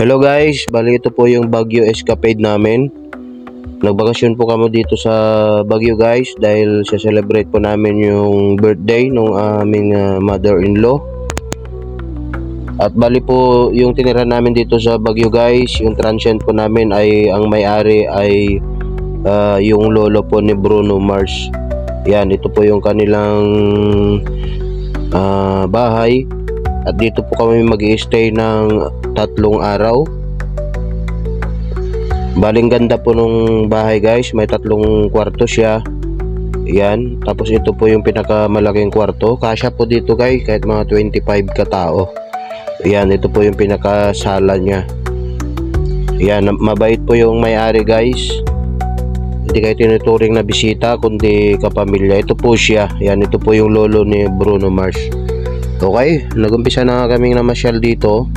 Hello guys, bali ito po yung Baguio escapade namin. Nagbakasyon po kami dito sa Baguio guys dahil celebrate po namin yung birthday ng aming mother-in-law. At bali po yung tinirahan namin dito sa Baguio guys, yung transient po namin ay ang may-ari ay yung lolo po ni Bruno Mars. Yan, ito po yung kanilang bahay. At dito po kami mag-i-stay ng 3 araw. Baling ganda po nung bahay guys, may 3 kwarto siya. Yan, tapos ito po yung pinakamalaking kwarto. Kasya po dito guys, kahit mga 25 katao. Yan, ito po yung pinakasala niya. Yan, mabait po yung may-ari guys. Hindi kayo tinuturing na bisita kundi kapamilya. Ito po siya. Yan, ito po yung lolo ni Bruno Mars. Okay, nagumpisa na kaming namasyal dito.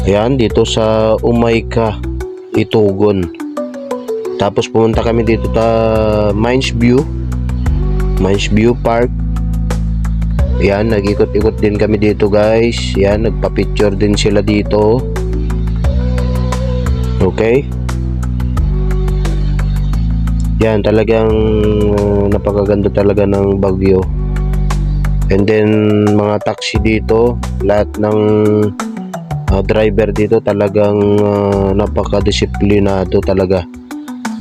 Ayan, dito sa Umayka, Itugon. Tapos pumunta kami dito sa Mines View Park. Ayan, nag-ikot-ikot din kami dito guys. Ayan, nagpa-picture din sila dito. Okay. Ayan, talagang napakaganda talaga ng Baguio. And then mga taxi dito, lahat ng driver dito talagang napakadisiplinado talaga.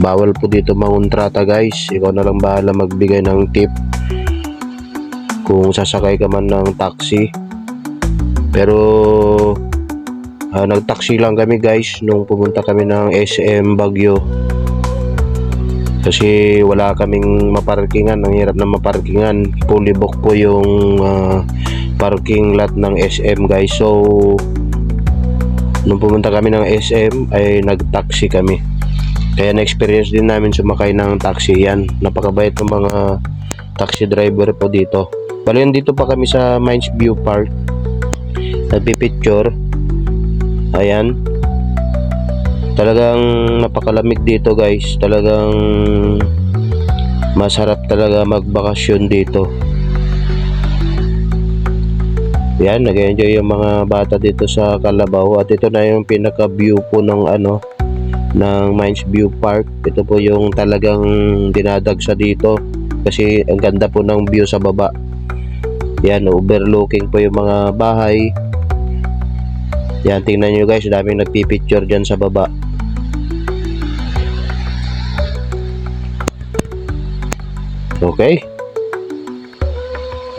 Bawal po dito mangontrata guys. Ikaw na lang bahala magbigay ng tip kung sasakay ka man ng taxi. Pero nagtaxi lang kami guys nung pumunta kami ng SM Baguio. Kasi wala kaming maparkingan, ang hirap na maparkingan. Fully book po yung parking lot ng SM guys. So nung pumunta kami ng SM ay nag-taxi kami. Kaya na-experience din namin sumakay ng taxi. Yan, napakabait ng mga taxi driver po dito. Bali dito pa kami sa Mines View Park. Nagpipicture. Ayan. Talagang napakalamig dito guys. Talagang masarap talaga magbakasyon dito. Yan, nag-enjoy yung mga bata dito sa Kalabaw. At ito na yung pinaka-view po ng ng Mines View Park. Ito po yung talagang dinadagsa dito. Kasi ang ganda po ng view sa baba. Yan, overlooking po yung mga bahay. Yan, tingnan nyo guys, daming nagpipicture dyan sa baba. Okay.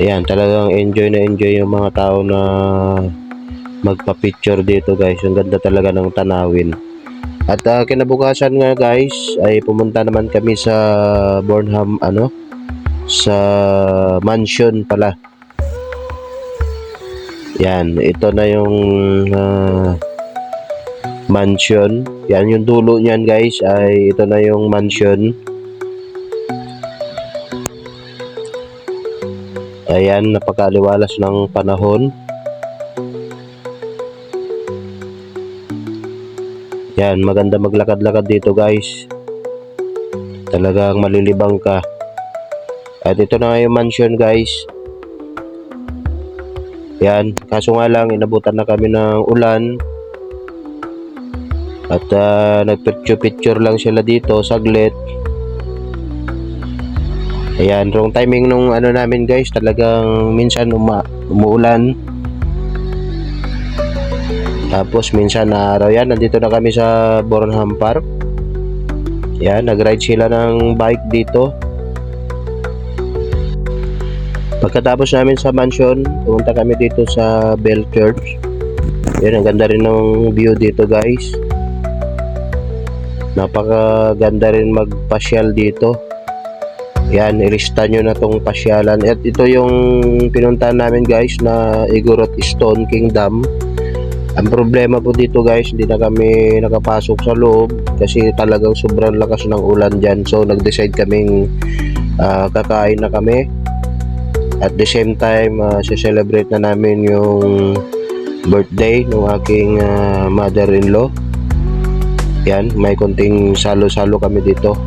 Ayan, talagang enjoy na enjoy yung mga tao na magpa-picture dito guys. Ang ganda talaga ng tanawin. At kinabukasan nga guys, ay pumunta naman kami sa Burnham, sa mansion pala. Yan, ito na yung mansion. Yan, yung dulo niyan guys ay ito na yung mansion. Ayan, napakaliwalas ng panahon. Yan, maganda maglakad-lakad dito guys. Talagang malilibang ka. At ito na yung mansion guys. Yan, kaso nga lang inabutan na kami ng ulan. At nagpicture-picture lang sila dito saglit. Ayan, wrong timing nung namin guys. Talagang minsan umuulan. Tapos minsan na araw. Yan, nandito na kami sa Burnham Park. Yan, nag-ride sila ng bike dito. Pagkatapos namin sa mansion, pumunta kami dito sa Bell Church. Yan, ang ganda rin ng view dito guys. Napakaganda rin magpasyal dito. Yan, ilista nyo na tong pasyalan. At ito yung pinuntahan namin guys na Igorot Stone Kingdom. Ang problema po dito guys, hindi na kami nakapasok sa loob kasi talagang sobrang lakas ng ulan dyan. So nag-decide kaming kakain na kami. At the same time, celebrate na namin yung birthday ng aking mother-in-law. Yan, may konting salo-salo kami dito.